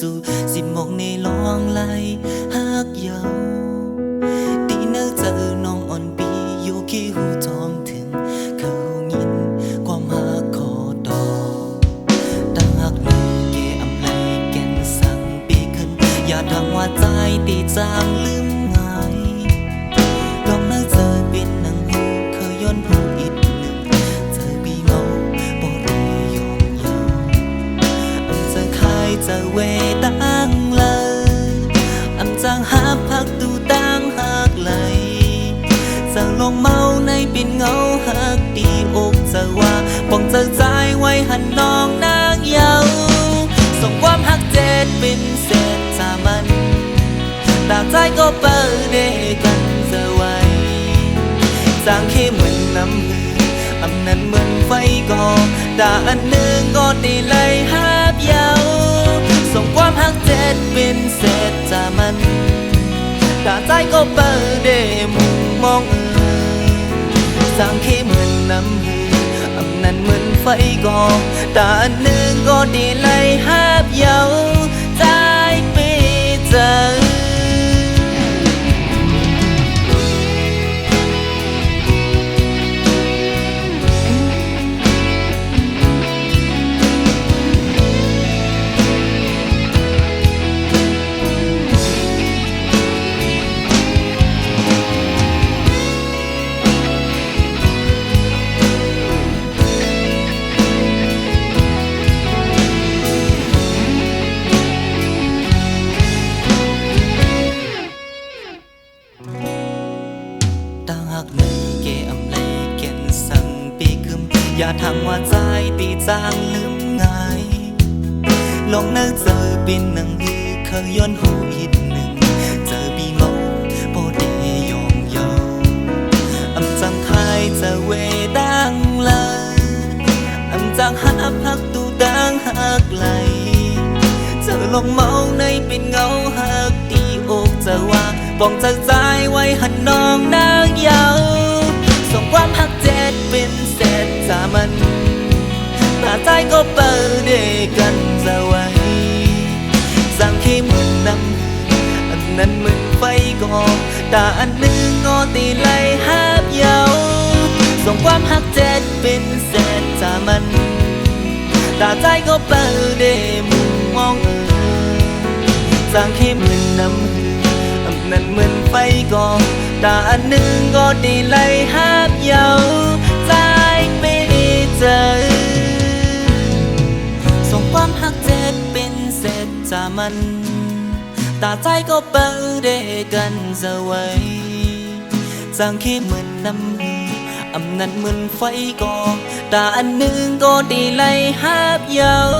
dù dịp một nề loang lai hát dấu đi nơi giờ nong on bi yo khi hu thong thừng khâu hu nhìn qua má khó đỏ đang hát nơi kề âm lay kèn sang bi khấnอย่าทางว่าใจตีจางลืมง่ายลองnơi giờ bên nắng hu khơiย้อนhu ítหนึ่งgiờ bi màu bỏ rơi yom yao âm giờ khai giờ về tăng lời âm giang hát hát tu tăng hát lại giờ lông mau nay bên ngâu hát đi ôm giờ qua bóng giờ dài quay hẳn non nang yaoส่งความฮักเจ็ดเป็นเศษสามัญตาใจก็เปิดเดกันจะไว้สร้างเข้มเหมือนน้ำมืออำนั้นเหมือนไฟก่อตาอันหนึ่งก็ตีเลยหาบยาวส่งความฮักเจ็ดเป็นเศษสามัญตาใจก็เปิดเดมุมมองสร้างเข้มเหมือนน้ำมืออำนั้นเหมือนไฟก่อตาอันหนึ่งก็ดีเลยหาบยาวใจไปเจออย่าทางว่าใจตีจางลืมง่ายลองนึกเจอเป็นหนังมือเคยย้อนหูอีกหนึ่งเจอบีเมาโปเดยองเยาอำจังคายจะเวดังเลยอำจังหาพักตูดังหักไหลเจอลงเมาในเป็นเงาหักตีอกจะว่าบ้องจากใจไว้หันน้องนางเยาส่งความหักเจ็ดเป็นเศษสามัญตาใจก็เปิดเดกันจะไว้สร้างขี้เหมือนน้ำอันนั้นเหมือนไฟก่อตาอันหนึ่งก็ตีไล่หาบยาวส่งความหักเจ็ดเป็นเศษสามัญตาใจก็เปิดเดมุมมองสร้างขี้เหมือนน้ำอันนั้นเหมือนไฟก่อตาอันหนึ่งก็ดีเลยหาบยาวใจไปเจอส่งความหักเจ็ดเป็นเศษสามัญตาใจก็เปิดเดกันจะไว้จางขี้เหมือนน้ำมืออำนั้นเหมือนไฟก่อตาอันหนึ่งก็ดีเลยหาบยาว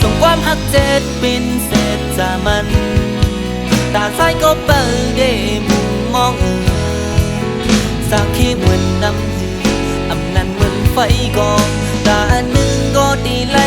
ส่งความหักเจ็ดเป็นเศษสามัญตาใจก็เปิดเดมุมมองสร้างขี้เหมือนน้ำมืออำนั้นเหมือนไฟก่อตาอันหนึ่งก็ดีเลย